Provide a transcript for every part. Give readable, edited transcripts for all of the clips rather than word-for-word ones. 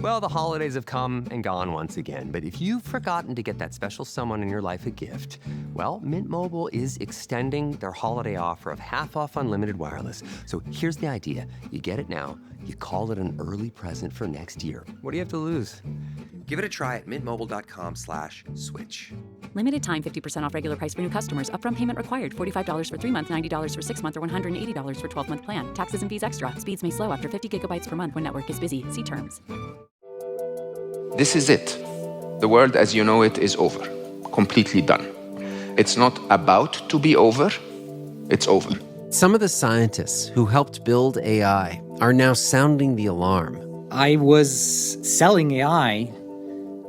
Well, the holidays have come and gone once again, but if you've forgotten to get that special someone in your life a gift, well, Mint Mobile is extending their holiday offer of half off unlimited wireless. So here's the idea. You get it now, you call it an early present for next year. What do you have to lose? Give it a try at mintmobile.com/switch. Limited time 50% off regular price for new customers. Upfront payment required. $45 for 3 months, $90 for 6 months, or $180 for 12-month plan. Taxes and fees extra. Speeds may slow after 50 gigabytes per month when network is busy. See terms. This is it. The world as you know it is over. Completely done. It's not about to be over. It's over. Some of the scientists who helped build AI are now sounding the alarm. I was selling AI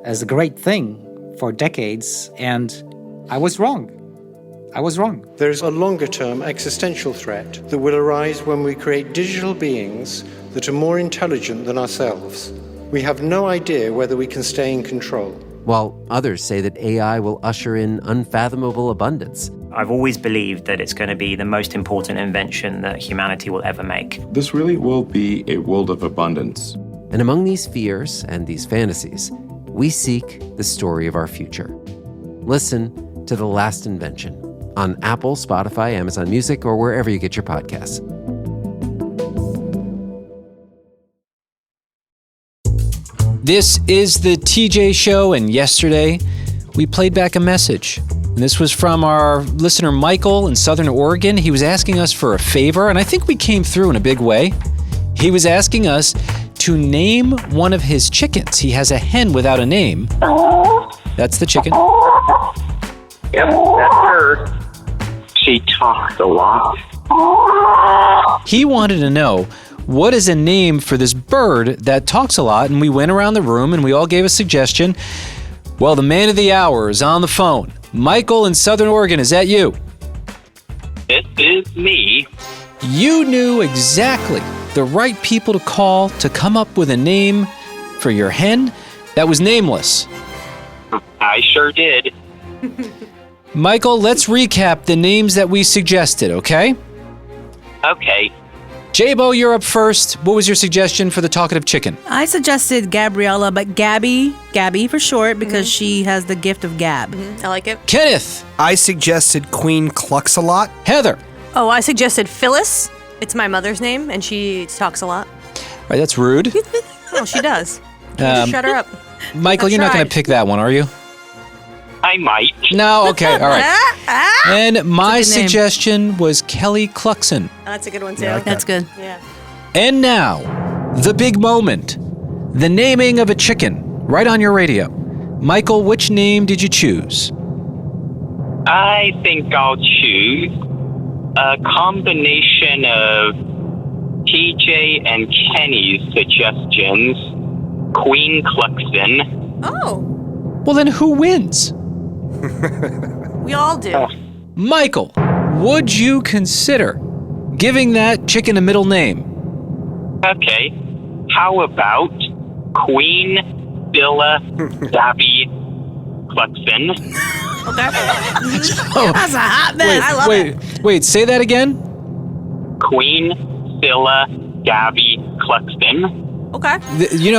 as a great thing for decades, and I was wrong. There's a longer-term existential threat that will arise when we create digital beings that are more intelligent than ourselves. We have no idea whether we can stay in control. While others say that AI will usher in unfathomable abundance. I've always believed that it's going to be the most important invention that humanity will ever make. This really will be a world of abundance. And among these fears and these fantasies, we seek the story of our future. Listen to The Last Invention on Apple, Spotify, Amazon Music, or wherever you get your podcasts. This is the TJ Show, and yesterday we played back a message. And this was from our listener Michael in Southern Oregon. He was asking us for a favor, and I think we came through in a big way. He was asking us to name one of his chickens. He has a hen without a name. That's the chicken. Yep, that's her. She talks a lot. He wanted to know, what is a name for this bird that talks a lot? And we went around the room and we all gave a suggestion. Well, the man of the hour is on the phone. Michael in Southern Oregon, is that you? It is me. You knew exactly the right people to call to come up with a name for your hen that was nameless. I sure did. Michael, let's recap the names that we suggested, okay? Okay. J-Bo, you're up first. What was your suggestion for the talkative chicken? I suggested Gabriella, but Gabby for short, because she has the gift of gab. I like it. Kenneth. I suggested Queen Clucks-a-Lot. Heather. Oh, I suggested Phyllis. It's my mother's name, and she talks a lot. All right, that's rude. Oh, she does. Just shut her up. Michael, you're not going to pick that one, are you? I might. No? Okay, all right. And my suggestion was Kelly Cluxon. That's a good one, too. Yeah, like that's good. Yeah. And now, the big moment. The naming of a chicken, right on your radio. Michael, which name did you choose? I think I'll choose a combination of TJ and Kenny's suggestions. Queen Cluxon. Oh. Well, then who wins? We all do. Michael, would you consider giving that chicken a middle name? Okay. How about Queen Dilla Gabby Cluxon? Okay. That's a hot mess. I love it. Wait, say that again? Queen Dilla Gabby Cluxon. Okay.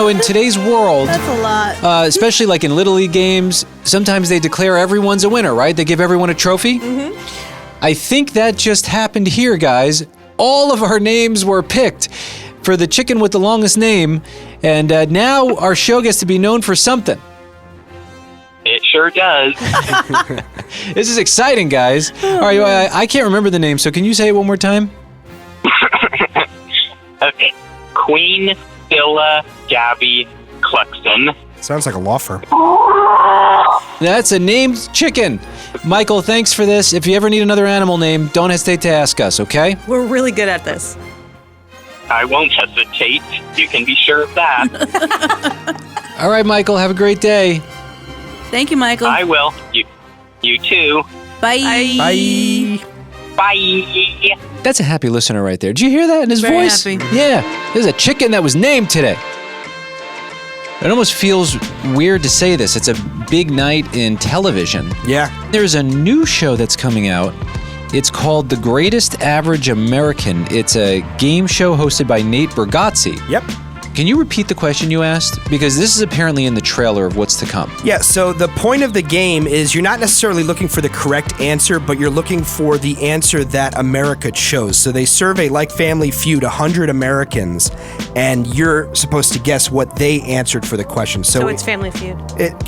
In today's world, That's a lot. especially like in Little League games, sometimes they declare everyone's a winner, right? They give everyone a trophy. Mm-hmm. I think that just happened here, guys. All of our names were picked for the chicken with the longest name, and now our show gets to be known for something. It sure does. This is exciting, guys. All right, I can't remember the name, so can you say it one more time? Okay. Queen Dilla Gabby Cluxon. Sounds like a law firm. That's a named chicken. Michael, thanks for this. If you ever need another animal name, don't hesitate to ask us, okay? We're really good at this. I won't hesitate. You can be sure of that. All right, Michael, have a great day. Thank you, Michael. I will. You too. Bye. Bye. Bye. That's a happy listener right there. Did you hear that in his Very voice? happy. Yeah, there's a chicken that was named today. It almost feels weird to say this. It's a big night in television. Yeah. There's a new show that's coming out. It's called The Greatest Average American. It's a game show hosted by Nate Bargatze. Yep. Can you repeat the question you asked? Because this is apparently in the trailer of what's to come. Yeah, so the point of the game is you're not necessarily looking for the correct answer, but you're looking for the answer that America chose. So they survey, like Family Feud, 100 Americans, and you're supposed to guess what they answered for the question. So it's Family Feud.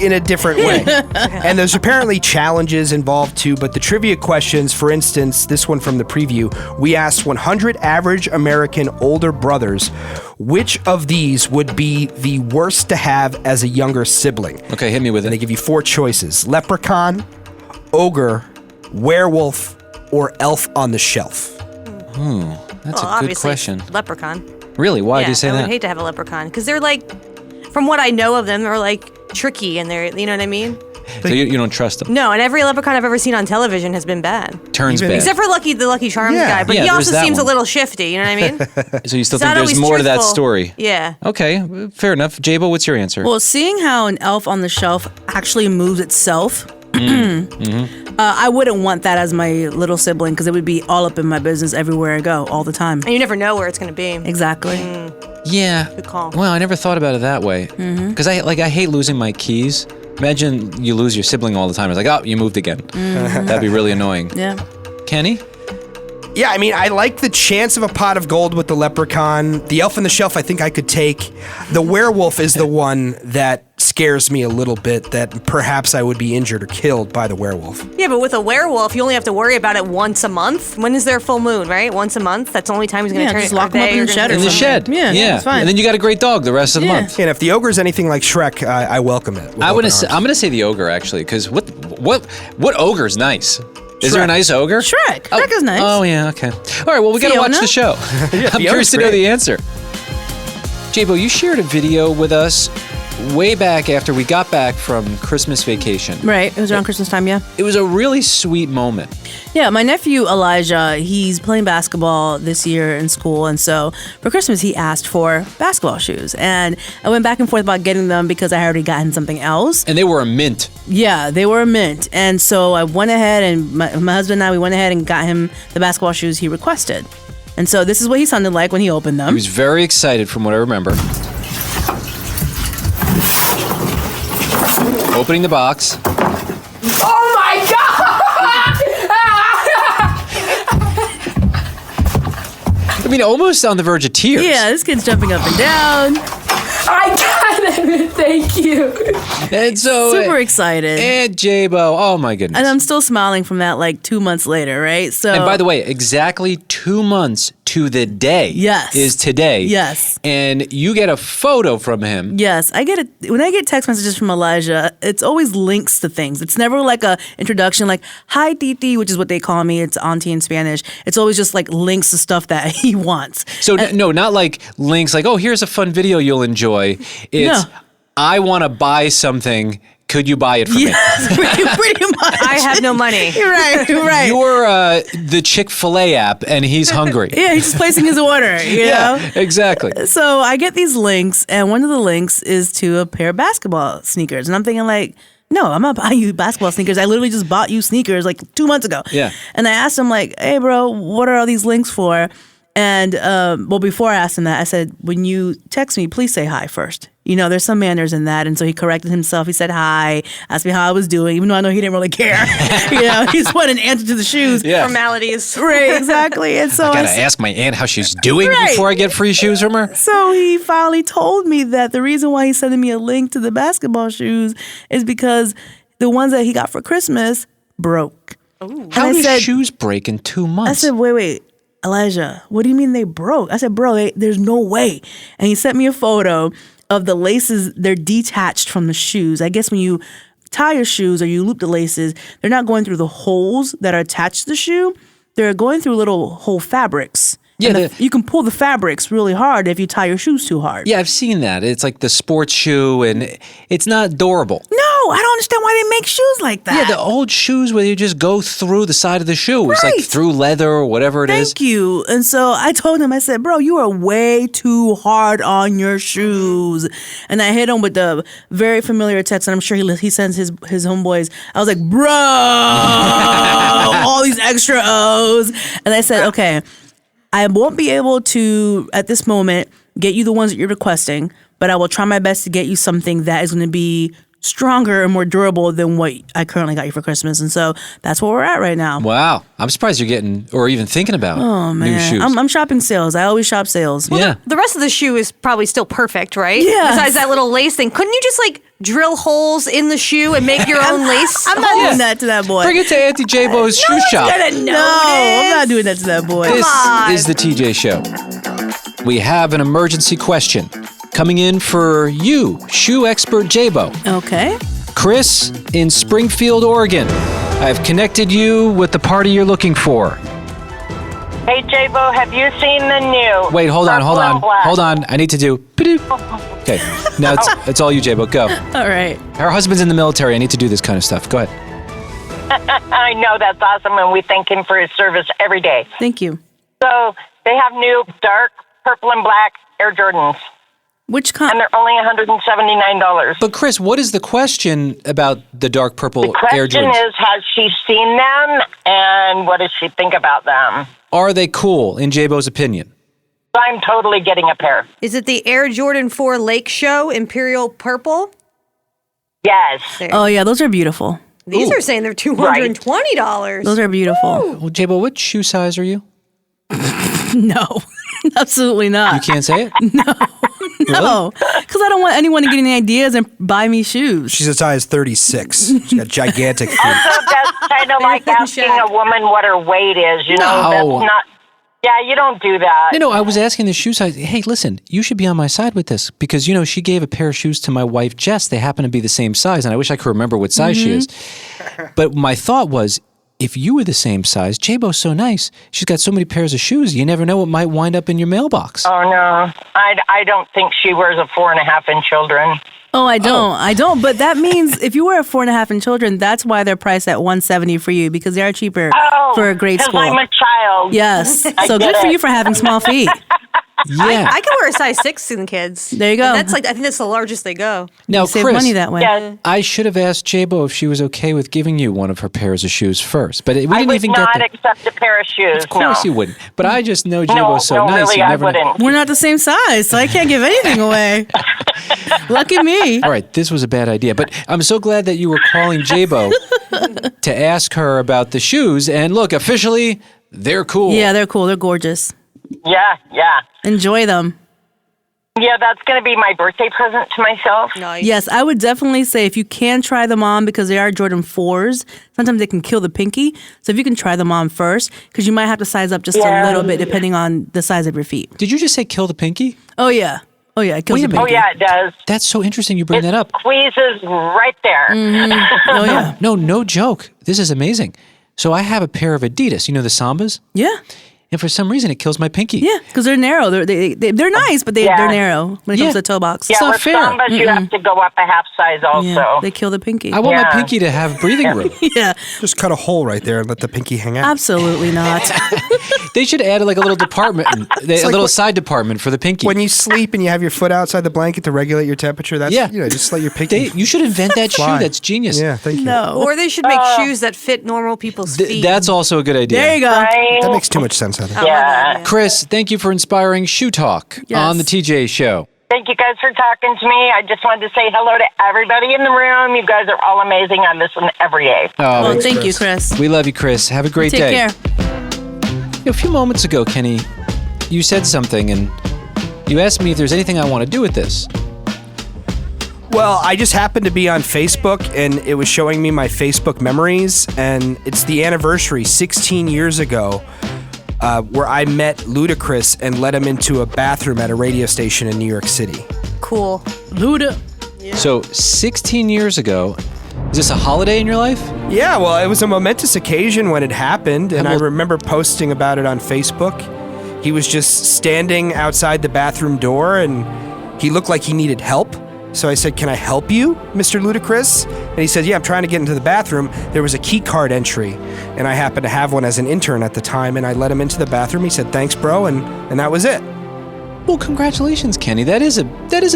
In a different way. And there's apparently challenges involved too, but the trivia questions, for instance, this one from the preview, we asked 100 average American older brothers, which of these would be the worst to have as a younger sibling? Okay, hit me with it. And they give you 4 choices: leprechaun, ogre, werewolf, or elf on the shelf. That's a good question. Leprechaun. Really? Why do you say I that? would hate to have a leprechaun because they're like, from what I know of them, they're like tricky and they're, you know what I mean? So you don't trust them? No, and every leprechaun I've ever seen on television has been bad. Turns bad. Except for the Lucky Charms guy, but Yeah, he there's also that seems one. a little shifty, you know what I mean? So you still It's think not there's always more to that truthful. story? Yeah. Okay, fair enough. Jabo, what's your answer? Well, seeing how an elf on the shelf actually moves itself, I wouldn't want that as my little sibling because it would be all up in my business everywhere I go, all the time. And you never know where it's going to be. Exactly. Yeah. Good call. Well, I never thought about it that way. Because I hate losing my keys. Imagine you lose your sibling all the time. It's like, oh, you moved again. That'd be really annoying. Yeah. Kenny? Yeah, I mean, I like the chance of a pot of gold with the leprechaun. The elf on the shelf, I think I could take. The werewolf is the one that scares me a little bit, that perhaps I would be injured or killed by the werewolf. Yeah, but with a werewolf, you only have to worry about it once a month. When is their full moon, right? Once a month? That's the only time he's going to turn just it. lock him up in the shed or In the shed. Yeah, it's fine. And then you got a great dog the rest of the month. And if the ogre's anything like Shrek, I welcome it. I'm gonna say the ogre actually, because what ogre's nice? Is there a nice ogre? Shrek. Shrek is nice. Oh yeah, okay. All right, well we gotta watch Fiona? the show. I'm curious to know the answer. Jabo, you shared a video with us way back after we got back from Christmas vacation. Right. It was around Christmas time, yeah. It was a really sweet moment. Yeah, my nephew Elijah, he's playing basketball this year in school, and so for Christmas he asked for basketball shoes, and I went back and forth about getting them because I had already gotten something else. And they were a mint. Yeah, they were a mint, and so I went ahead and my husband and I, we went ahead and got him the basketball shoes he requested. And so this is what he sounded like when he opened them. He was very excited from what I remember. Opening the box. Oh my God! I mean, almost on the verge of tears. Yeah, this kid's jumping up and down. I got it. Thank you. And so Super excited. And Jabo, oh my goodness. And I'm still smiling from that like 2 months later, right? So And by the way, exactly 2 months to the day is today. Yes. And you get a photo from him. Yes, when I get text messages from Elijah, it's always links to things. It's never like a introduction like, hi Titi, which is what they call me. It's auntie in Spanish. It's always just like links to stuff that he wants. So no, not like links like, oh, here's a fun video you'll enjoy. It's, I want to buy something. Could you buy it for me? Pretty much. I have no money. You're right. You're the Chick-fil-A app, and he's hungry. Yeah, he's just placing his order, you know? Exactly. So I get these links, and one of the links is to a pair of basketball sneakers. And I'm thinking like, no, I'm not buying you basketball sneakers. I literally just bought you sneakers like 2 months ago. Yeah. And I asked him like, hey, bro, what are all these links for? And before I asked him that, I said, when you text me, please say hi first. You know, there's some manners in that. And so he corrected himself. He said hi, asked me how I was doing, even though I know he didn't really care. You know, he just wanted an answer to the shoes. Yeah. Formalities. Right, exactly. And so I gotta ask my aunt how she's doing before I get free shoes from her. So he finally told me that the reason why he's sending me a link to the basketball shoes is because the ones that he got for Christmas broke. How do shoes break in 2 months? I said, wait, Elijah, what do you mean they broke? I said, bro, there's no way. And he sent me a photo of the laces. They're detached from the shoes. I guess when you tie your shoes or you loop the laces, they're not going through the holes that are attached to the shoe. They're going through little whole fabrics. Yeah, you can pull the fabrics really hard if you tie your shoes too hard. Yeah, I've seen that. It's like the sports shoe, and it's not durable. No, I don't understand why they make shoes like that. Yeah, the old shoes where you just go through the side of the shoe. It's like through leather or whatever it is. Thank you. And so I told him, I said, bro, you are way too hard on your shoes. And I hit him with the very familiar text, and I'm sure he sends his homeboys. I was like, bro, all these extra O's. And I said, okay, I won't be able to, at this moment, get you the ones that you're requesting, but I will try my best to get you something that is going to be stronger and more durable than what I currently got you for Christmas. And so that's where we're at right now. Wow. I'm surprised you're getting or even thinking about new shoes. I'm shopping sales. I always shop sales. Yeah. The rest of the shoe is probably still perfect, right? Yeah. Besides that little lace thing. Couldn't you just like drill holes in the shoe and make your own lace? I'm not doing that to that boy. Bring it to Auntie J-Bo's shoe shop. I'm not doing that to that boy. This is the TJ Show. We have an emergency question coming in for you, shoe expert J-Bo. Okay. Kris in Springfield, Oregon. I've connected you with the party you're looking for. Hey, J-Bo, have you seen the new? Wait, hold on. Black? Hold on. I need to do. Okay, now it's all you, J-Bo. Go. All right. Her husband's in the military. I need to do this kind of stuff. Go ahead. I know, that's awesome, and we thank him for his service every day. Thank you. So they have new dark purple and black Air Jordans. Which kind? And they're only $179. But Kris, what is the question about the dark purple The Air question Jordans? is, has she seen them, and what does she think about them? Are they cool, in J-Bo's opinion? I'm totally getting a pair. Is it the Air Jordan 4 Lake Show Imperial Purple? Yes. Oh, yeah, those are beautiful. These are saying they're $220. Those are beautiful. Well, J-Bo, what shoe size are you? No, absolutely not. You can't say it? No, because I don't want anyone to get any ideas and buy me shoes. She's a size 36. She's got gigantic feet. Also, that's kind of like asking a woman what her weight is. You know, No. that's not. Yeah, you don't do that. No, I was asking the shoe size. Hey, listen, you should be on my side with this because, she gave a pair of shoes to my wife, Jess. They happen to be the same size, and I wish I could remember what size she is. But my thought was, if you were the same size, J-Bo's so nice. She's got so many pairs of shoes. You never know what might wind up in your mailbox. Oh, no. I don't think she wears a 4.5-inch children. Oh, I don't. But that means if you wear a 4.5-inch children, that's why they're priced at $170 for you because they are cheaper for a grade school. I'm a child. Yes. I So get good for it. you for having small feet. Yeah. I can wear a size 6 in kids. There you go. And that's I think that's the largest they go. Now, You save Kris, money that way. Yes. I should have asked J-Bo if she was okay with giving you one of her pairs of shoes first, but we I didn't would even not get that. accept a pair of shoes. Of course no. you wouldn't. But I just know No, J-Bo's so no, nice. really, you I never wouldn't. We're not the same size, so I can't give anything away. Lucky me. All right, this was a bad idea, but I'm so glad that you were calling J-Bo to ask her about the shoes. And look, officially, they're cool. Yeah, they're cool. They're gorgeous. Yeah. Enjoy them. Yeah, that's going to be my birthday present to myself. Nice. Yes, I would definitely say if you can try them on because they are Jordan 4s, sometimes they can kill the pinky. So if you can try them on first, because you might have to size up just a little bit depending on the size of your feet. Did you just say kill the pinky? Oh, yeah. It kills Wait a the minute. pinky. Oh, yeah, it does. That's so interesting you bring that up. Squeezes right there. Oh, yeah. No joke. This is amazing. So I have a pair of Adidas, the Sambas? Yeah. And for some reason, it kills my pinky. Yeah, because they're narrow. They're nice, but they're narrow when it comes to the toe box. Yeah, It's not with fair. Sambas, you have to go up a half size also. Yeah, they kill the pinky. I want my pinky to have breathing room. Yeah, Just cut a hole right there and let the pinky hang out. absolutely not. They should add like a little department, a like little what- side department for the pinky. When you sleep and you have your foot outside the blanket to regulate your temperature, that's, just let your pinky You should invent that shoe. fly. That's genius. Yeah, thank you. No. Or they should make shoes that fit normal people's feet. That's also a good idea. There you go. Right? That makes too much sense, Heather. Yeah. Kris, thank you for inspiring Shoe Talk on the TJ Show. Thank you guys for talking to me. I just wanted to say hello to everybody in the room. You guys are all amazing. I listen every day. Oh, Well, thank you, Kris. We love you, Kris. Have a great Take day. care. A few moments ago, Kenny, you said something and you asked me if there's anything I want to do with this. Well, I just happened to be on Facebook, and it was showing me my Facebook memories, and it's the anniversary 16 years ago where I met Ludacris and let him into a bathroom at a radio station in New York City. Cool. Luda. So 16 years ago, is this a holiday in your life? Yeah, well, it was a momentous occasion when it happened, and I remember posting about it on Facebook. He was just standing outside the bathroom door, and he looked like he needed help. So I said, "Can I help you, Mr. Ludacris?" And he said, "Yeah, I'm trying to get into the bathroom." There was a key card entry, and I happened to have one as an intern at the time, and I let him into the bathroom. He said, "Thanks, bro," and that was it. Well, congratulations, Kenny. That is a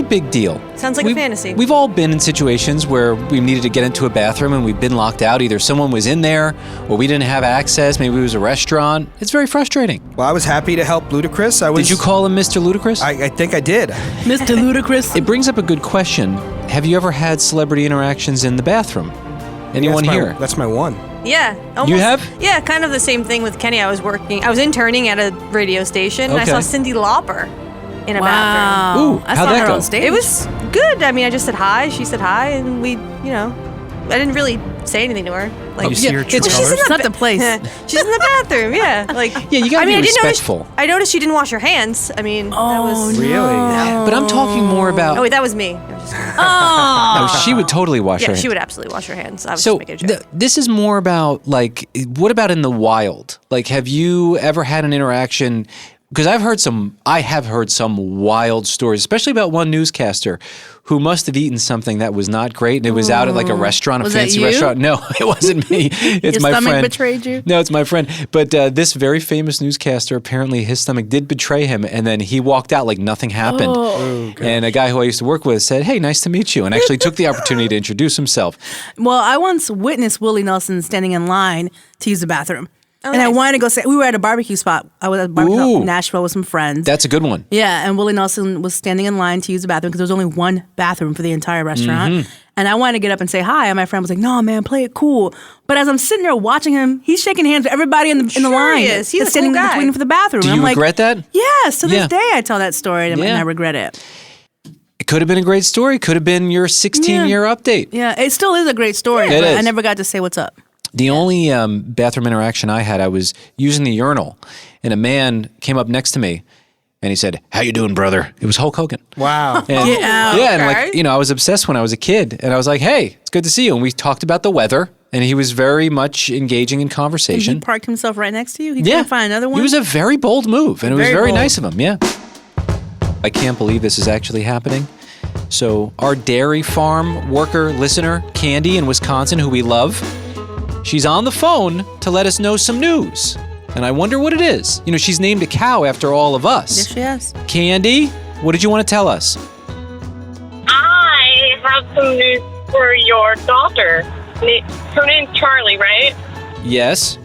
big deal. Sounds like a fantasy. We've all been in situations where we needed to get into a bathroom and we've been locked out. Either someone was in there or we didn't have access. Maybe it was a restaurant. It's very frustrating. Well, I was happy to help Ludacris. Did you call him Mr. Ludacris? I think I did. Mr. Ludacris. It brings up a good question. Have you ever had celebrity interactions in the bathroom? Anyone here? That's my one. Yeah. Almost, You have? Yeah, kind of the same thing with Kenny. I was interning at a radio station, and I saw Cyndi Lauper in a bathroom. Ooh, how'd that go? It was good. I mean, I just said hi. She said hi, and we, I didn't really say anything to her. Like, you see her true she's colors? in It's not the place. She's in the bathroom. Yeah, like Yeah, you gotta be respectful. I noticed she didn't wash her hands. I mean, that was Really? But I'm talking more about. Oh wait, that was me. No, she would totally wash her Yeah, hands. she would absolutely wash her hands. I was So just making a joke. this is more about like, what about in the wild? Like, have you ever had an interaction? Because I have heard some wild stories, especially about one newscaster who must have eaten something that was not great, and it was out at like a restaurant, Was a that fancy you? restaurant. No, it wasn't me. It's Your my stomach friend. betrayed you? No, it's my friend. But this very famous newscaster, apparently his stomach did betray him, and then he walked out like nothing happened. Oh. And a guy who I used to work with said, "Hey, nice to meet you," and actually took the opportunity to introduce himself. Well, I once witnessed Willie Nelson standing in line to use the bathroom. Oh, and I nice. wanted to go say, we were at a barbecue spot. I was at a barbecue spot Ooh. in Nashville with some friends. That's a good one. Yeah, and Willie Nelson was standing in line to use the bathroom because there was only one bathroom for the entire restaurant. Mm-hmm. And I wanted to get up and say hi, and my friend was like, "No, man, play it cool." But as I'm sitting there watching him, he's shaking hands with everybody in the Sure line. he is. He's that's a cool standing guy. between for the bathroom. Do And you I'm like, regret that? yes, to this Yeah. day I tell that story and Yeah. I regret it. It could have been a great story. Could have been your 16-year update. Yeah, it still is a great story. It but is. I never got to say what's up. The only bathroom interaction I had, I was using the urinal, and a man came up next to me, and he said, "How you doing, brother?" It was Hulk Hogan. Wow. And, Get out. Yeah, and Okay. like, I was obsessed when I was a kid, and I was like, "Hey, it's good to see you." And we talked about the weather, and he was very much engaging in And conversation. he parked himself right next to you? He Yeah. couldn't find another one? It was a very bold move, and it was Very very bold. nice of him. Yeah. I can't believe this is actually happening. So our dairy farm worker listener, Candy in Wisconsin, who we love, she's on the phone to let us know some news. And I wonder what it is. She's named a cow after all of us. Yes, she has. Candy, what did you want to tell us? I have some news for your daughter. Her name's Charlie, right? Yes.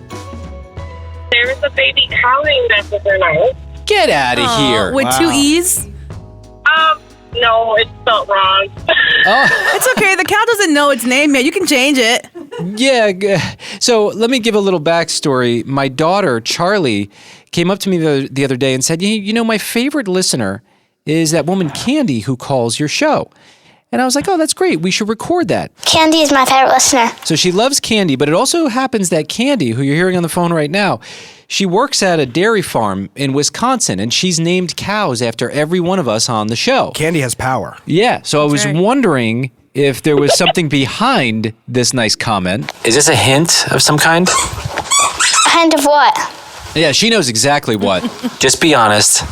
There's a baby cow named after her now. Get out of here. With two E's? No, it's spelled wrong. Oh. It's okay. The cow doesn't know its name yet. You can change it. Yeah. So let me give a little backstory. My daughter, Charlie, came up to me the other day and said, my favorite listener is that woman Candy who calls your show. And I was like, oh, that's great. We should record that. Candy is my favorite listener. So she loves Candy, but it also happens that Candy, who you're hearing on the phone right now, she works at a dairy farm in Wisconsin, and she's named cows after every one of us on the show. Candy has power. Yeah, so I was right. wondering if there was something behind this nice comment. Is this a hint of some kind? Kind of what? Yeah, she knows exactly what. Just be honest.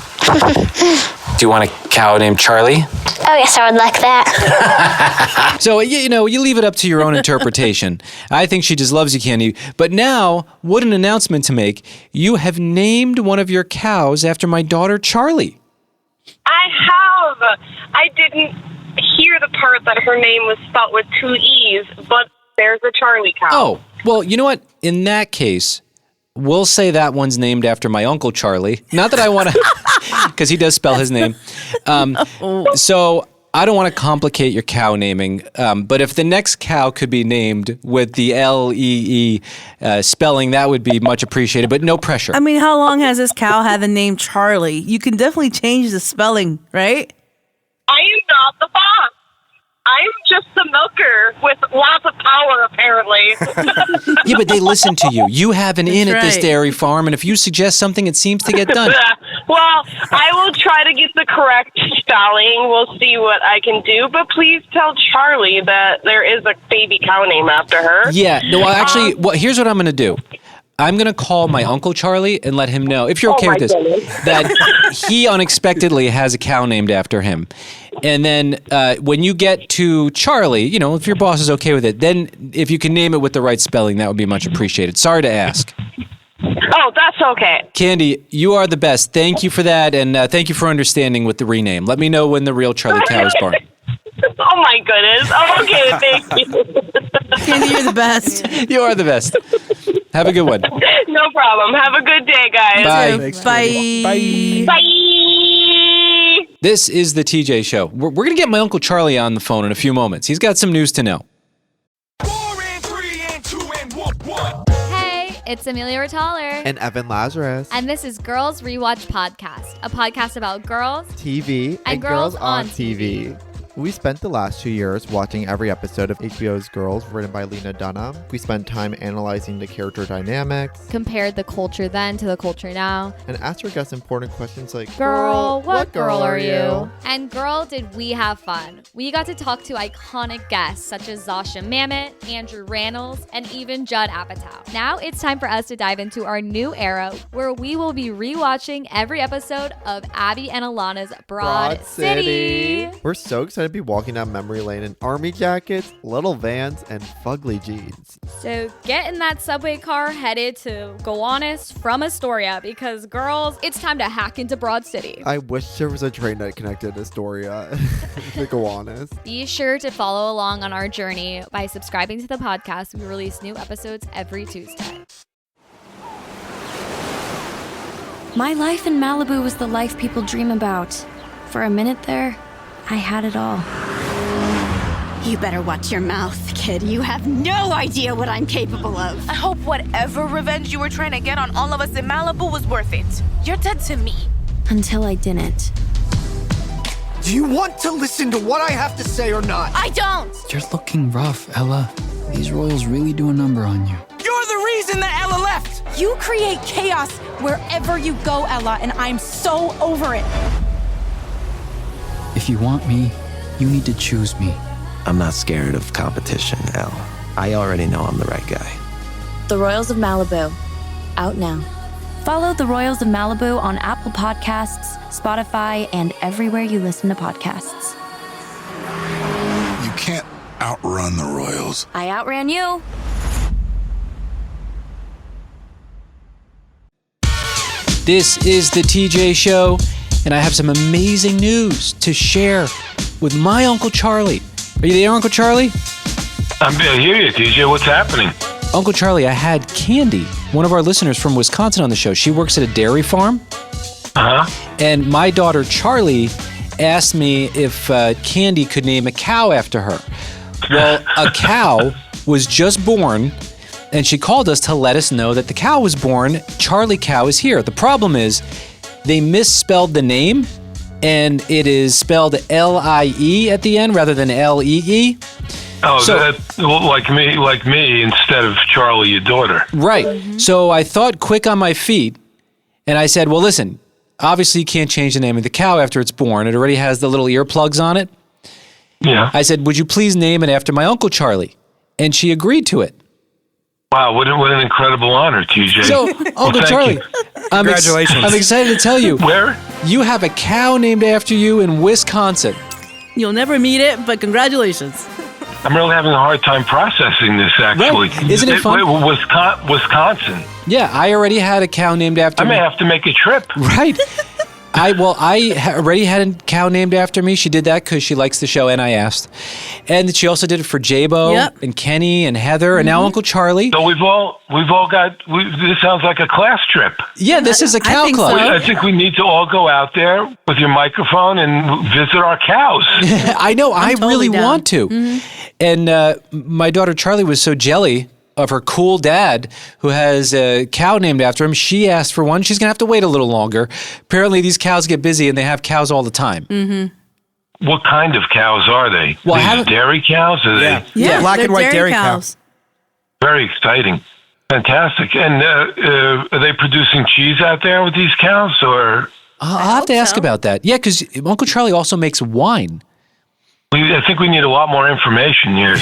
Do you want a cow named Charlie? Oh, yes, I would like that. So, you leave it up to your own interpretation. I think she just loves you, Candy. But now, what an announcement to make. You have named one of your cows after my daughter, Charlie. I have. I didn't hear the part that her name was spelled with two E's, but there's a Charlie cow. Oh, well, you know what? In that case, we'll say that one's named after my uncle, Charlie. Not that I want to, because he does spell his name. So I don't want to complicate your cow naming, but if the next cow could be named with the L-E-E spelling, that would be much appreciated, but no pressure. I mean, how long has this cow had the name Charlie? You can definitely change the spelling, right? I am not the boss. I am just the milker with lots of power, apparently. Yeah, but they listen to you. You have an in at this right. dairy farm, and if you suggest something, it seems to get done. Well, I will try to get the correct spelling. We'll see what I can do. But please tell Charlie that there is a baby cow name after her. Yeah, no, actually, here's what I'm going to do. I'm going to call my Uncle Charlie and let him know, if you're okay with this, that he unexpectedly has a cow named after him. And then when you get to Charlie, if your boss is okay with it, then if you can name it with the right spelling, that would be much appreciated. Sorry to ask. Oh, that's okay. Candy, you are the best. Thank you for that, and thank you for understanding with the rename. Let me know when the real Charlie Cow is born. Oh, my goodness. Oh, okay, thank you. Candy, you're the best. You are the best. Have a good one. No problem. Have a good day, guys. Bye. Bye. Bye. Bye. This is the TJ Show. We're going to get my Uncle Charlie on the phone in a few moments. He's got some news to know. Hey, it's Amelia Retaller. And Evan Lazarus. And this is Girls Rewatch Podcast, a podcast about girls, TV, and girls on TV. We spent the last 2 years watching every episode of HBO's Girls, written by Lena Dunham. We spent time analyzing the character dynamics, compared the culture then to the culture now, and asked our guests important questions like, Girl, what girl are you? And girl, did we have fun. We got to talk to iconic guests such as Zasha Mamet, Andrew Rannells, and even Judd Apatow. Now it's time for us to dive into our new era where we will be rewatching every episode of Abby and Alana's Broad City. We're so excited to be walking down memory lane in army jackets, little vans, and fugly jeans. So get in that subway car headed to Gowanus from Astoria because, girls, it's time to hack into Broad City. I wish there was a train that connected Astoria to Gowanus. Be sure to follow along on our journey by subscribing to the podcast. We release new episodes every Tuesday. My life in Malibu was the life people dream about. For a minute there, I had it all. You better watch your mouth, kid. You have no idea what I'm capable of. I hope whatever revenge you were trying to get on all of us in Malibu was worth it. You're dead to me. Until I didn't. Do you want to listen to what I have to say or not? I don't! You're looking rough, Ella. These royals really do a number on you. You're the reason that Ella left! You create chaos wherever you go, Ella, and I'm so over it. If you want me, you need to choose me. I'm not scared of competition, Elle. I already know I'm the right guy. The Royals of Malibu. Out now. Follow The Royals of Malibu on Apple Podcasts, Spotify, and everywhere you listen to podcasts. You can't outrun the Royals. I outran you. This is the TJ Show, and I have some amazing news to share with my Uncle Charlie. Are you there, Uncle Charlie? I'm here, you, TJ. What's happening? Uncle Charlie, I had Candy, one of our listeners from Wisconsin, on the show. She works at a dairy farm. Uh-huh. And my daughter, Charlie, asked me if Candy could name a cow after her. Well, a cow was just born, and she called us to let us know that the cow was born. Charlie Cow is here. The problem is they misspelled the name, and it is spelled L-I-E at the end rather than L-E-E. Oh, so, like me, instead of Charlie, your daughter. Right. Mm-hmm. So I thought quick on my feet, and I said, well, listen, obviously you can't change the name of the cow after it's born. It already has the little earplugs on it. Yeah. I said, would you please name it after my Uncle Charlie? And she agreed to it. Wow, what an incredible honor, TJ. So, Uncle Charlie, congratulations. I'm excited to tell you. Where? You have a cow named after you in Wisconsin. You'll never meet it, but congratulations. I'm really having a hard time processing this, actually. Right. Isn't it fun? Wisconsin. Yeah, I already had a cow named after me. I may have to make a trip. Right. I already had a cow named after me. She did that because she likes the show, and I asked. And she also did it for J-Bo and Kenny and Heather, and now Uncle Charlie. So we've all got. This sounds like a class trip. Yeah, this is a cow club. So. I think we need to all go out there with your microphone and visit our cows. I know. I really want to. Mm-hmm. And my daughter Charlie was so jelly of her cool dad who has a cow named after him. She asked for one. She's going to have to wait a little longer. Apparently these cows get busy and they have cows all the time. Mm-hmm. What kind of cows are they? Well, these dairy cows? Are they? Yeah, black and white dairy cows. Very exciting. Fantastic. And are they producing cheese out there with these cows? Or I'll have to ask about that. Yeah, because Uncle Charlie also makes wine. I think we need a lot more information here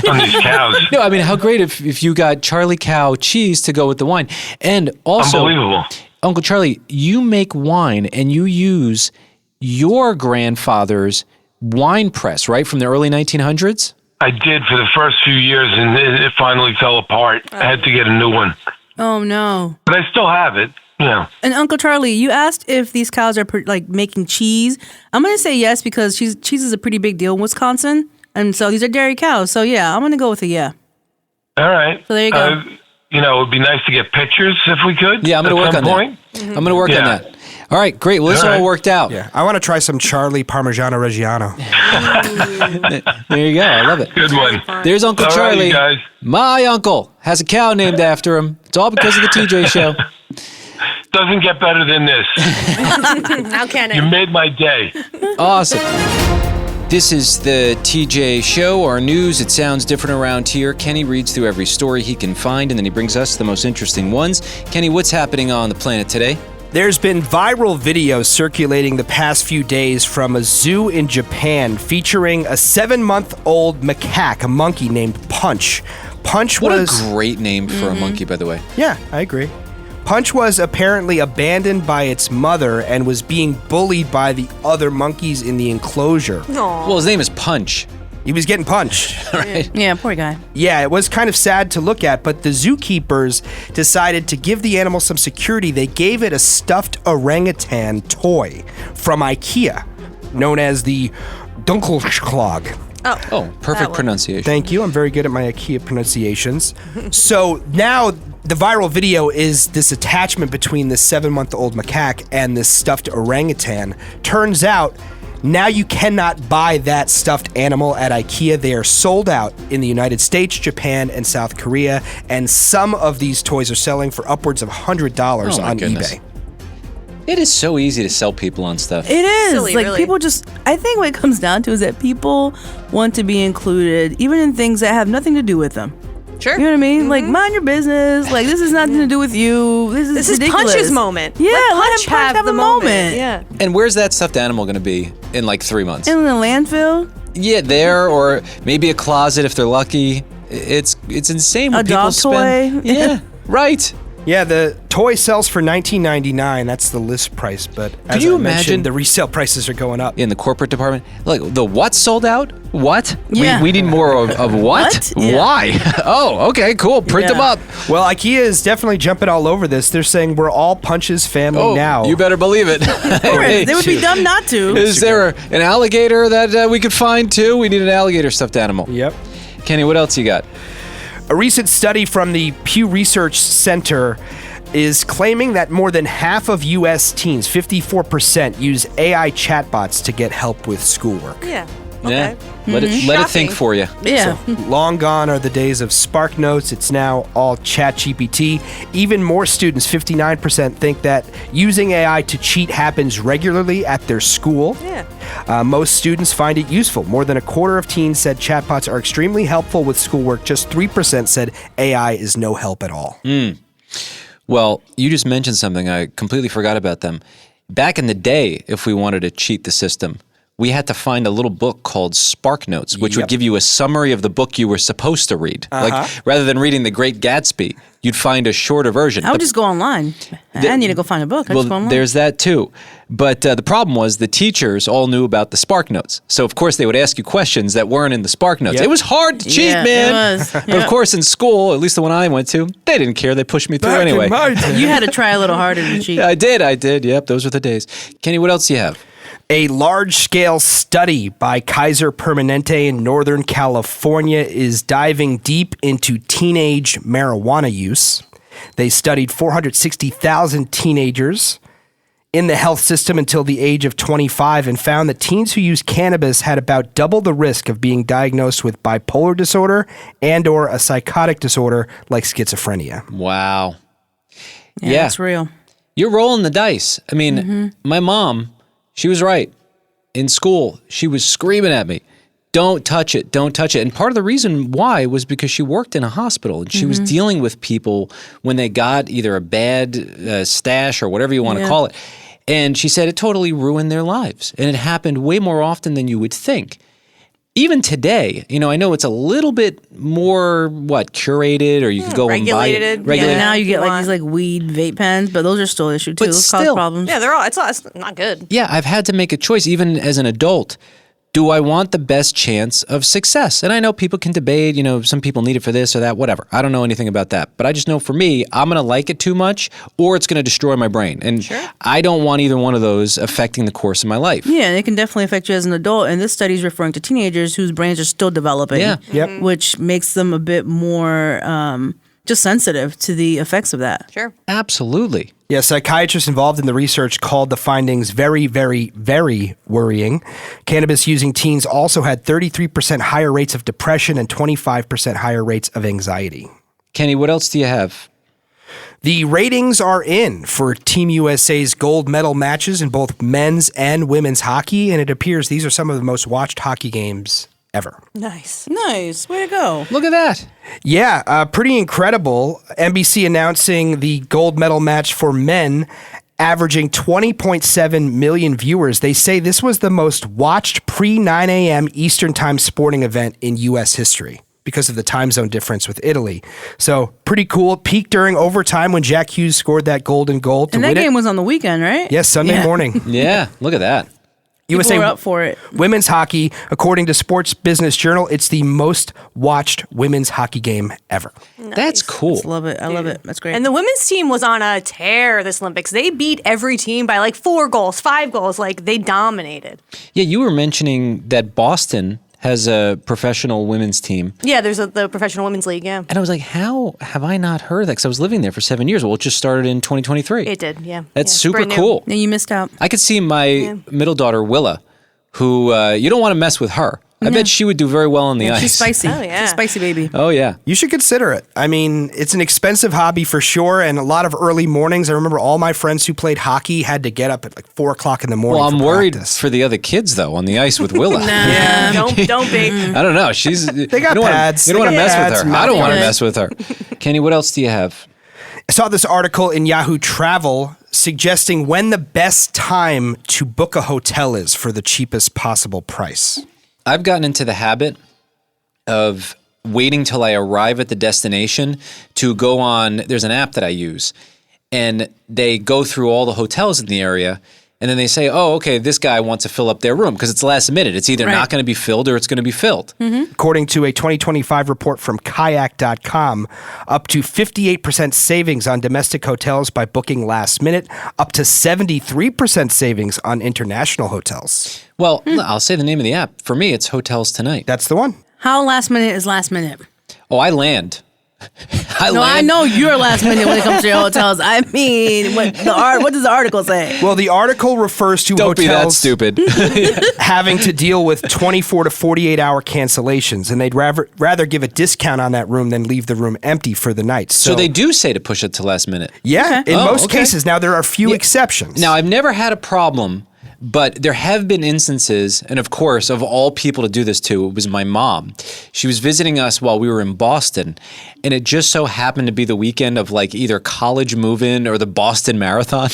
on these cows. No, I mean, how great if you got Charlie Cow cheese to go with the wine. And also, unbelievable. Uncle Charlie, you make wine and you use your grandfather's wine press, right, from the early 1900s? I did for the first few years, and it finally fell apart. I had to get a new one. Oh, no. But I still have it. Yeah. And Uncle Charlie, you asked if these cows are making cheese. I'm going to say yes because cheese is a pretty big deal in Wisconsin. And so these are dairy cows. So, yeah, I'm going to go with a yeah. All right. So there you go. It would be nice to get pictures if we could. Yeah, I'm going to work on that. I'm going to work on that. All right, great. Well, this all worked out. Yeah, I want to try some Charlie Parmigiano Reggiano. There you go. I love it. Good one. There's Uncle All right, Charlie. you guys. My uncle has a cow named after him. It's all because of the TJ show. Doesn't get better than this. How can it? You made my day. Awesome. This is the TJ Show, our news. It sounds different around here. Kenny reads through every story he can find, and then he brings us the most interesting ones. Kenny, what's happening on the planet today? There's been viral videos circulating the past few days from a zoo in Japan featuring a 7-month-old macaque, a monkey named Punch. Punch was... What a great name for a monkey, by the way. Yeah, I agree. Punch was apparently abandoned by its mother and was being bullied by the other monkeys in the enclosure. Aww. Well, his name is Punch. He was getting punched. Right? Yeah, poor guy. Yeah, it was kind of sad to look at, but the zookeepers decided to give the animal some security. They gave it a stuffed orangutan toy from IKEA, known as the Dunkelschlag. Oh, perfect pronunciation. Thank you. I'm very good at my IKEA pronunciations. So now the viral video is this attachment between this 7-month-old macaque and this stuffed orangutan. Turns out, now you cannot buy that stuffed animal at IKEA. They are sold out in the United States, Japan, and South Korea. And some of these toys are selling for upwards of $100 on eBay. It is so easy to sell people on stuff. It is. Silly, like really. people just, I think what it comes down to is that people want to be included even in things that have nothing to do with them. Sure. You know what I mean? Like, mind your business. Like, this has nothing to do with you. This is ridiculous. Punch's moment. Yeah, let Punch have the moment. Yeah. And where's that stuffed animal going to be in like 3 months? In the landfill? Yeah, there, or maybe a closet if they're lucky. It's insane what A people dog spend. toy? Yeah, right. Yeah, the toy sells for $19.99. That's the list price, but as you I mentioned, imagine the resale prices are going up. In the corporate department, like the what sold out? What? Yeah. We need more of what? What? Yeah. Why? Oh, okay, cool. Print them up. Well, IKEA is definitely jumping all over this. They're saying we're all Punch's family now. You better believe it. Hey, They would be dumb not to. is there an alligator that we could find too? We need an alligator stuffed animal. Yep. Kenny, what else you got? A recent study from the Pew Research Center is claiming that more than half of U.S. teens, 54%, use AI chatbots to get help with schoolwork. Yeah. Yeah. Okay. Let it think for you. Yeah. So, long gone are the days of Spark Notes. It's now all ChatGPT. Even more students, 59%, think that using AI to cheat happens regularly at their school. Yeah. Most students find it useful. More than a quarter of teens said chatbots are extremely helpful with schoolwork. Just 3% said AI is no help at all. Well, you just mentioned something. I completely forgot about them. Back in the day, if we wanted to cheat the system, we had to find a little book called Spark Notes, which would give you a summary of the book you were supposed to read. Like, rather than reading The Great Gatsby, you'd find a shorter version. I would just go online. I need to go find a book. I just go online. There's that too. But the problem was the teachers all knew about the Spark Notes. So, of course, they would ask you questions that weren't in the Spark Notes. Yep. It was hard to cheat, man. It was. But, of course, in school, at least the one I went to, they didn't care. They pushed me through Back anyway. in my day. You had to try a little harder to cheat. I did. Yep, those were the days. Kenny, what else do you have? A large-scale study by Kaiser Permanente in Northern California is diving deep into teenage marijuana use. They studied 460,000 teenagers in the health system until the age of 25 and found that teens who use cannabis had about double the risk of being diagnosed with bipolar disorder and or a psychotic disorder like schizophrenia. Wow. Yeah, it's real. You're rolling the dice. I mean, my mom, she was right. In school, she was screaming at me, don't touch it, don't touch it. And part of the reason why was because she worked in a hospital and she was dealing with people when they got either a bad stash or whatever you want to call it. And she said it totally ruined their lives. And it happened way more often than you would think. Even today, you know, I know it's a little bit more, curated, or you could go and buy it. Regulated. Yeah, now you get like these like weed vape pens, but those are still an issue too. But Those still, cause problems. Yeah, it's not good. Yeah, I've had to make a choice, even as an adult. do I want the best chance of success? And I know people can debate, some people need it for this or that, whatever. I don't know anything about that. But I just know for me, I'm going to like it too much or it's going to destroy my brain. And I don't want either one of those affecting the course of my life. Yeah, it can definitely affect you as an adult. And this study is referring to teenagers whose brains are still developing, which makes them a bit more just sensitive to the effects of that. Sure. Absolutely. Yeah, psychiatrists involved in the research called the findings very, very, very worrying. Cannabis using teens also had 33% higher rates of depression and 25% higher rates of anxiety. Kenny, what else do you have? The ratings are in for Team USA's gold medal matches in both men's and women's hockey, and it appears these are some of the most watched hockey games ever. Nice. Way to go. Look at that. Yeah, pretty incredible. NBC announcing the gold medal match for men, averaging 20.7 million viewers. They say this was the most watched pre-9 a.m. Eastern Time sporting event in U.S. history because of the time zone difference with Italy. So pretty cool. Peaked during overtime when Jack Hughes scored that golden goal to win it. And that game was on the weekend, right? Yes, Sunday morning. Yeah, look at that. USA were up for it. Women's hockey, according to Sports Business Journal, it's the most watched women's hockey game ever. Nice. That's cool. I love it. I love it. That's great. And the women's team was on a tear this Olympics. They beat every team by like 4 goals, 5 goals. Like they dominated. Yeah, you were mentioning that Boston has a professional women's team. Yeah, there's the Professional Women's League, yeah. And I was like, how have I not heard of that? Because I was living there for 7 years. Well, it just started in 2023. It did, yeah. That's super cool. Yeah, you missed out. I could see my middle daughter, Willa, who you don't want to mess with her. I bet she would do very well on the ice. She's spicy. Oh, yeah. She's a spicy baby. Oh, yeah. You should consider it. I mean, it's an expensive hobby for sure, and a lot of early mornings. I remember all my friends who played hockey had to get up at like 4 o'clock in the morning. Well, I'm worried practice. for the other kids, though, on the ice with Willa. Don't be. I don't know. They got pads. You don't want to mess with her. I don't want to mess with her. Kenny, what else do you have? I saw this article in Yahoo Travel suggesting when the best time to book a hotel is for the cheapest possible price. I've gotten into the habit of waiting till I arrive at the destination to go on, there's an app that I use, and they go through all the hotels in the area, and then they say, oh, okay, this guy wants to fill up their room because it's last minute. It's either not going to be filled or it's going to be filled. Mm-hmm. According to a 2025 report from kayak.com, up to 58% savings on domestic hotels by booking last minute, up to 73% savings on international hotels. Well, I'll say the name of the app. For me, it's Hotels Tonight. That's the one. How last minute is last minute? Oh, I land. I know you're last minute when it comes to your hotels. I mean, what does the article say? Well, the article refers to Don't hotels be that stupid. having to deal with 24 to 48 hour cancellations, and they'd rather give a discount on that room than leave the room empty for the night. So they do say to push it to last minute. Yeah, in most cases. Now, there are few exceptions. Now, I've never had a problem, but there have been instances, and of course, of all people to do this to, it was my mom. She was visiting us while we were in Boston, and it just so happened to be the weekend of like either college move-in or the Boston Marathon.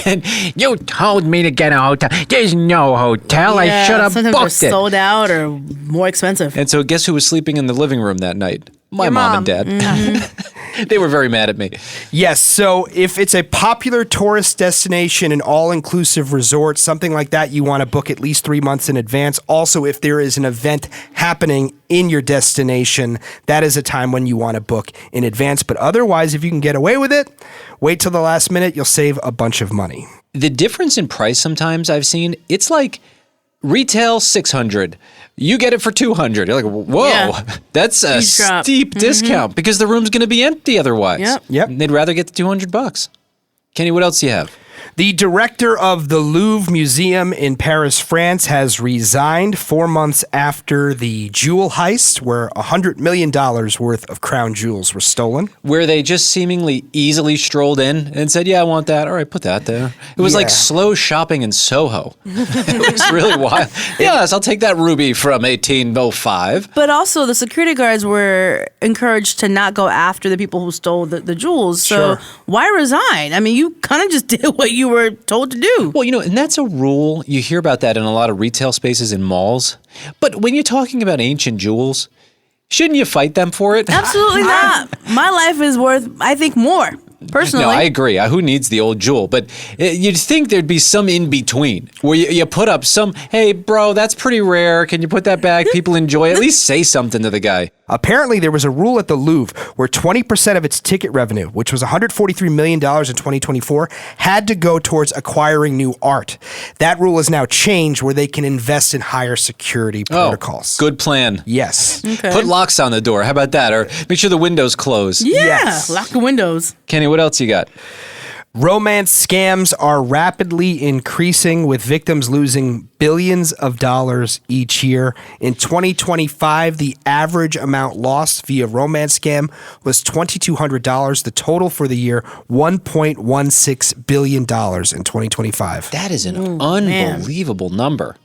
And you told me to get a hotel. There's no hotel. I should have sometimes booked they're it. sold out or more expensive. And so guess who was sleeping in the living room that night? My Your mom and dad. Mm-hmm. They were very mad at me. Yes, so if it's a popular tourist destination, an all-inclusive resort, something like that, you want to book at least 3 months in advance. Also, if there is an event happening in your destination, that is a time when you want to book in advance. But otherwise, if you can get away with it, wait till the last minute, you'll save a bunch of money. The difference in price sometimes I've seen, it's like retail $600. You get it for $200. You're like, whoa, that's a steep discount because the room's going to be empty otherwise. Yep. And they'd rather get the $200. Kenny, what else do you have? The director of the Louvre Museum in Paris, France, has resigned 4 months after the jewel heist, where $100 million worth of crown jewels were stolen. Where they just seemingly easily strolled in and said, yeah, I want that. All right, put that there. It was like slow shopping in Soho. It was really wild. Yes, I'll take that ruby from 1805. But also, the security guards were encouraged to not go after the people who stole the jewels. So why resign? I mean, you kind of just did what you were told to do. Well, and that's a rule. You hear about that in a lot of retail spaces in malls. But when you're talking about ancient jewels, shouldn't you fight them for it? Absolutely not. My life is worth, I think, more. personally. No, I agree. Who needs the old jewel? But you'd think there'd be some in between where you put up some, hey, bro, that's pretty rare. Can you put that back? People enjoy it. At least say something to the guy. Apparently, there was a rule at the Louvre where 20% of its ticket revenue, which was $143 million in 2024, had to go towards acquiring new art. That rule is now changed where they can invest in higher security protocols. Good plan. Yes. Okay. Put locks on the door. How about that? Or make sure the windows close. Yeah, Yes. lock the windows. Kenny, what else you got? Romance scams are rapidly increasing, with victims losing billions of dollars each year. In 2025, the average amount lost via romance scam was $2,200. The total for the year, $1.16 billion in 2025. That is an unbelievable number.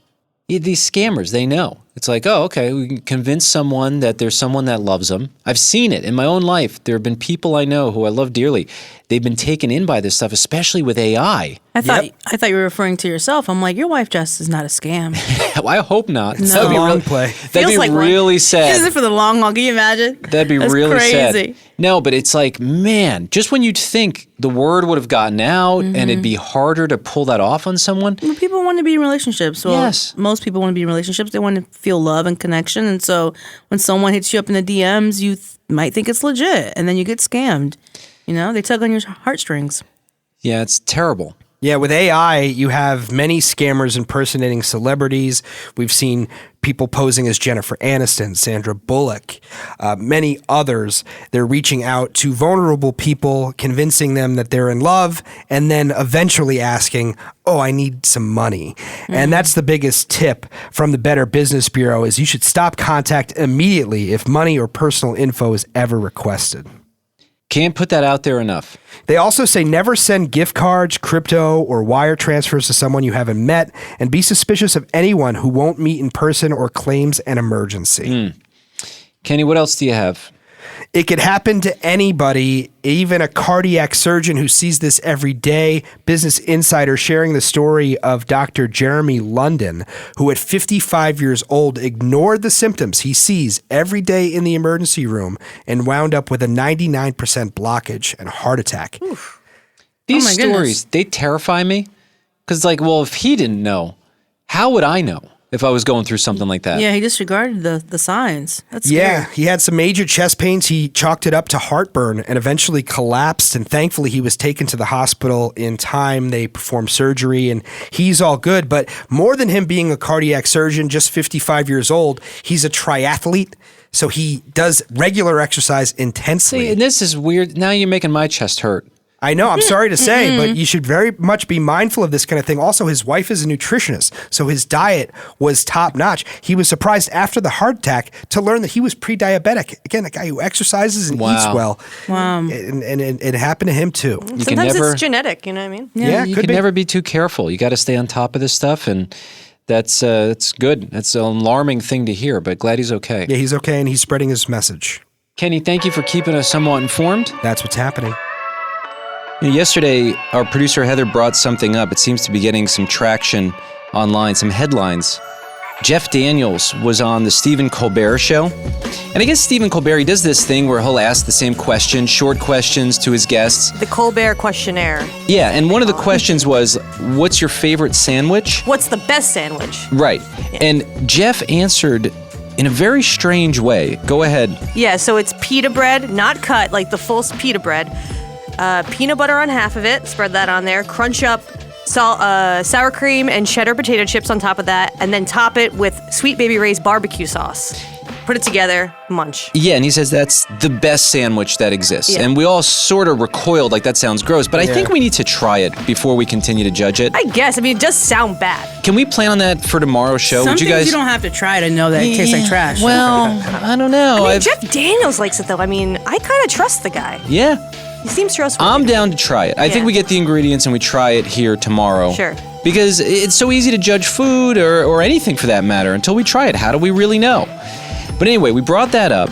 These scammers, they know. It's like, oh, okay, we can convince someone that there's someone that loves them. I've seen it in my own life. There have been people I know who I love dearly. They've been taken in by this stuff, especially with AI. I thought you were referring to yourself. I'm like, your wife Jess is not a scam. Well, I hope not. No. That'd be Long play. That'd be like really one. sad. Is it for the long haul? Can you imagine? That'd be That's really crazy. sad. No, but it's like, man, just when you'd think the word would have gotten out and it'd be harder to pull that off on someone. Well, people want to be in relationships. Well, Yes. most people want to be in relationships. They want to feel love and connection. And so when someone hits you up in the DMs, you might think it's legit, and then you get scammed. You know, they tug on your heartstrings. Yeah, it's terrible. Yeah, with AI, you have many scammers impersonating celebrities. We've seen people posing as Jennifer Aniston, Sandra Bullock, many others. They're reaching out to vulnerable people, convincing them that they're in love, and then eventually asking, oh, I need some money. And that's the biggest tip from the Better Business Bureau is you should stop contact immediately if money or personal info is ever requested. Can't put that out there enough. They also say never send gift cards, crypto, or wire transfers to someone you haven't met, and be suspicious of anyone who won't meet in person or claims an emergency. Kenny, what else do you have? It could happen to anybody, even a cardiac surgeon who sees this every day. Business Insider sharing the story of Dr. Jeremy London, who at 55 years old ignored the symptoms he sees every day in the emergency room and wound up with a 99% blockage and heart attack. These my stories, goodness. they terrify me. Because it's like, well, if he didn't know, how would I know if I was going through something like that? Yeah, he disregarded the signs. That's scary. Yeah, he had some major chest pains. He chalked it up to heartburn and eventually collapsed. And thankfully, he was taken to the hospital in time. They performed surgery and he's all good. But more than him being a cardiac surgeon, just 55 years old, he's a triathlete. So he does regular exercise intensely. See, and this is weird. Now you're making my chest hurt. I know, I'm sorry to say, but you should very much be mindful of this kind of thing. Also, his wife is a nutritionist, so his diet was top notch. He was surprised after the heart attack to learn that he was pre-diabetic. Again, a guy who exercises and eats well. Wow. And it happened to him too. Sometimes it's genetic, you know what I mean? Yeah, you could can be. never be too careful. You got to stay on top of this stuff, and that's good. That's an alarming thing to hear, but glad he's okay. Yeah, he's okay, and he's spreading his message. Kenny, thank you for keeping us somewhat informed. That's what's happening. Yesterday, our producer Heather brought something up. It seems to be getting some traction online, some headlines. Jeff Daniels was on the Stephen Colbert Show. And I guess Stephen Colbert, he does this thing where he'll ask the same question, short questions to his guests. The Colbert questionnaire. Yeah, and one of the questions was, what's your favorite sandwich? What's the best sandwich? Right. And Jeff answered in a very strange way. Go ahead. Yeah, so it's pita bread, not cut, like the full pita bread. Peanut butter on half of it, spread that on there. Crunch up sour cream and cheddar potato chips on top of that, and then top it with Sweet Baby Ray's barbecue sauce. Put it together, munch. Yeah, and he says that's the best sandwich that exists. Yeah. And we all sort of recoiled like that sounds gross, but I think we need to try it before we continue to judge it. I guess. I mean, it does sound bad. Can we plan on that for tomorrow's show? Some Would you things guys? you don't have to try to know that it tastes like trash. Well, I don't know. I mean, Jeff Daniels likes it, though. I mean, I kind of trust the guy. Yeah. He seems trustworthy. I'm down to try it. I think we get the ingredients and we try it here tomorrow. Sure. Because it's so easy to judge food or anything for that matter until we try it. How do we really know? But anyway, we brought that up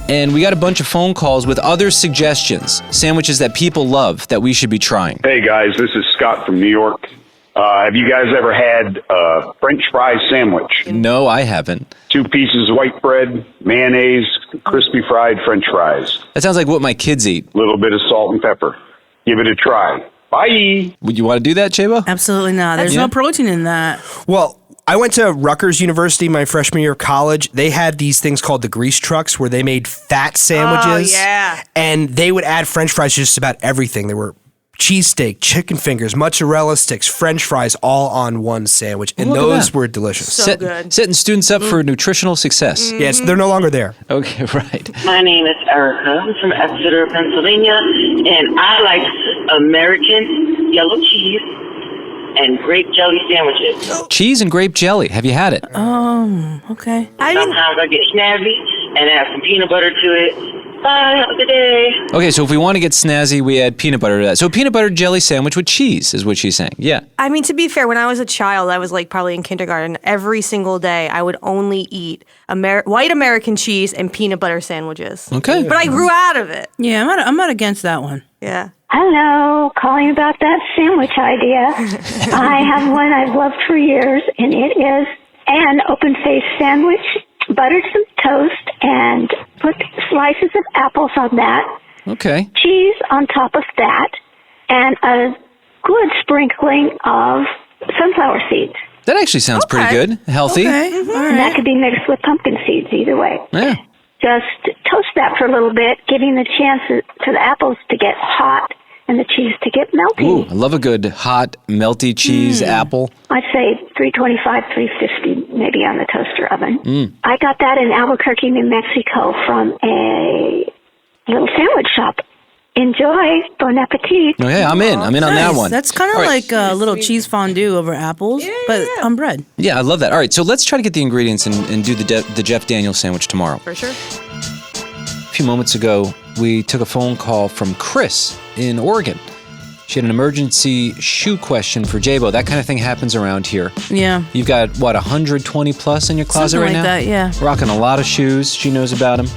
and we got a bunch of phone calls with other suggestions, sandwiches that people love that we should be trying. Hey guys, this is Scott from New York. Have you guys ever had a French fry sandwich? No, I haven't. 2 pieces of white bread, mayonnaise, crispy fried French fries. That sounds like what my kids eat. A little bit of salt and pepper. give it a try. Bye. Would you want to do that, Chabo? Absolutely not. There's no protein in that. Well, I went to Rutgers University my freshman year of college. They had these things called the grease trucks where they made fat sandwiches. Oh, yeah. And they would add French fries to just about everything. There were cheesesteak, chicken fingers, mozzarella sticks, French fries, all on one sandwich. And Look at those that. were delicious. Setting students up for nutritional success. Yes, they're no longer there. Okay, right. My name is Erica. I'm from Exeter, Pennsylvania, and I like American yellow cheese and grape jelly sandwiches. Cheese and grape jelly. Have you had it? Okay. Sometimes I get snazzy and add some peanut butter to it. Bye, have a good day. Okay, so if we want to get snazzy, we add peanut butter to that. So peanut butter jelly sandwich with cheese is what she's saying. Yeah. I mean, to be fair, when I was a child, I was like probably in kindergarten. Every single day, I would only eat white American cheese and peanut butter sandwiches. Okay. But I grew out of it. Yeah, I'm not against that one. Yeah. Hello, calling about that sandwich idea. I have one I've loved for years, and it is an open-faced sandwich, buttered some toast, and put slices of apples on that. Okay. Cheese on top of that, and a good sprinkling of sunflower seeds. That actually sounds pretty good. Healthy. And that could be mixed with pumpkin seeds either way. Yeah. Just toast that for a little bit, giving the chance for the apples to get hot and the cheese to get melty. Ooh, I love a good hot, melty cheese apple. I'd say 325, 350 maybe on the toaster oven. I got that in Albuquerque, New Mexico from a little sandwich shop. Enjoy. Bon appetit. Oh, yeah, I'm in. I'm in on that one. That's kind of All right. like a little cheese fondue over apples, but on bread. Yeah, I love that. All right, so let's try to get the ingredients and do the Jeff Daniels sandwich tomorrow. For sure. A few moments ago, we took a phone call from Kris in Oregon. She had an emergency shoe question for Jabo. That kind of thing happens around here. Yeah. You've got, 120 plus in your closet Something right like now? that, yeah. Rocking a lot of shoes. She knows about them.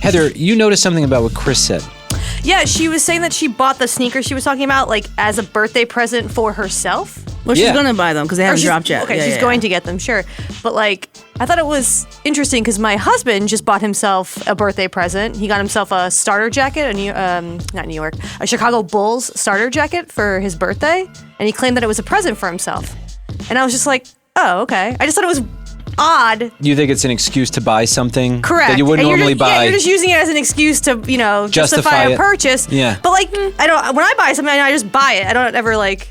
Heather, you noticed something about what Kris said. Yeah, she was saying that she bought the sneakers she was talking about, like, as a birthday present for herself. Well, she's going to buy them because they haven't dropped yet. Okay, Yeah, she's yeah, going yeah. to get them, sure. But, like, I thought it was interesting because my husband just bought himself a birthday present. He got himself a starter jacket, a Chicago Bulls starter jacket for his birthday, and he claimed that it was a present for himself. And I was just like, oh, okay. I just thought it was odd. You think it's an excuse to buy something Correct. that you wouldn't And you're normally just, buy? Yeah, you're just using it as an excuse to, justify it. a purchase. Yeah. But like, I don't. When I buy something, I just buy it. I don't ever like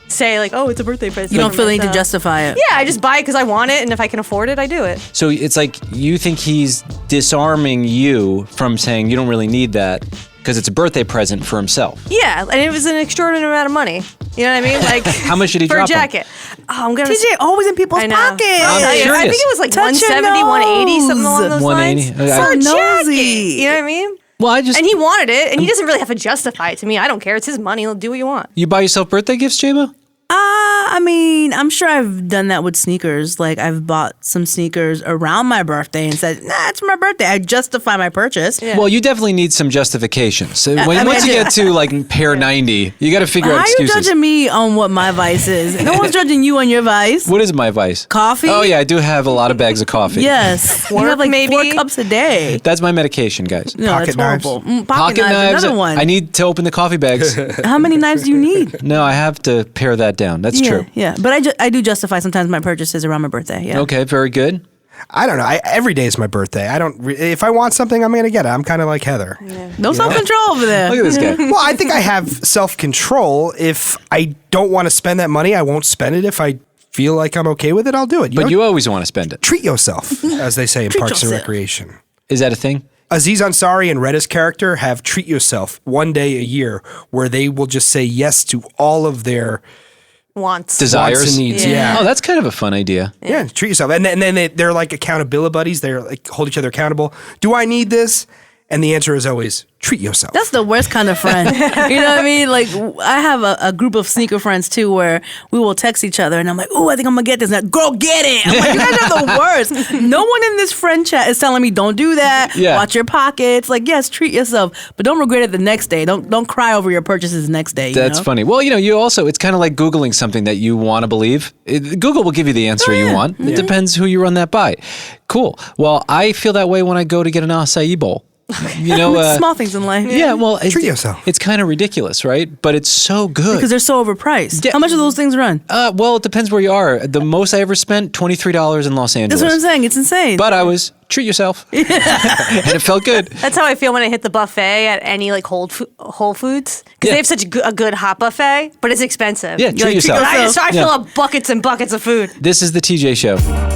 say like, oh, it's a birthday present. You don't feel the need to So- justify it. Yeah, I just buy it because I want it, and if I can afford it, I do it. So it's like you think he's disarming you from saying you don't really need that because it's a birthday present for himself. Yeah, and it was an extraordinary amount of money. You know what I mean? Like, How much did he for drop a him? jacket? Oh, I'm gonna. TJ always in people's I know. pockets. I'll tell you, I think it was like Touch your 170, 180, something along those 180. lines. Okay. For a So jacket. nosy. You know what I mean? Well, I just And he wanted it, and he doesn't really have to justify it to me. I don't care. It's his money. He'll do what you want. You buy yourself birthday gifts, Jabo? I mean, I'm sure I've done that with sneakers. Like, I've bought some sneakers around my birthday and said, nah, it's my birthday. I justify my purchase. Well, you definitely need some justification. So I mean, once you get to like pair 90, you got to figure How out are you excuses. judging me on what my vice is? No one's judging you on your vice. What is my vice? Coffee? Oh, yeah, I do have a lot of bags of coffee. Yes. You have like 4 cups a day. That's my medication, guys. No, that's horrible. Pocket knives, another one. I need to open the coffee bags. How many knives do you need? No, I have to pare that down. That's yeah, true. Yeah, but I do justify sometimes my purchases around my birthday. Yeah. Okay, very good. I don't know. Every day is my birthday. If I want something, I'm going to get it. I'm kind of like Heather. No self-control over there. Look at this guy. Well, I think I have self-control. If I don't want to spend that money, I won't spend it. If I feel like I'm okay with it, I'll do it. But you always want to spend it. Treat yourself, as they say in Treat Parks and yourself. Recreation. Is that a thing? Aziz Ansari and Retta's character have treat yourself one day a year where they will just say yes to all of their Wants. Desires and needs. Yeah. Oh, that's kind of a fun idea. Yeah, treat yourself. And then they're like accountability buddies. They're like hold each other accountable. Do I need this? And the answer is always treat yourself. That's the worst kind of friend. You know what I mean? Like, I have a group of sneaker friends too where we will text each other and I'm like, oh, I think I'm going to get this. And girl, get it. I'm like, you guys are the worst. No one in this friend chat is telling me don't do that. Yeah. Watch your pockets. Like, yes, treat yourself, but don't regret it the next day. Don't cry over your purchases the next day. That's funny. Well, you also, it's kind of like Googling something that you want to believe. Google will give you the answer you want. It depends who you run that by. Cool. Well, I feel that way when I go to get an acai bowl. You know, small things in life. Yeah, well, treat yourself. It's kind of ridiculous, right? But it's so good because they're so overpriced. How much do those things run? Well, it depends where you are. The most I ever spent $23 in Los Angeles. That's what I'm saying. It's insane. But I was treat yourself, and it felt good. That's how I feel when I hit the buffet at any like Whole Foods because they have such a good hot buffet, but it's expensive. Yeah, treat yourself. I fill up buckets and buckets of food. This is the TJ Show.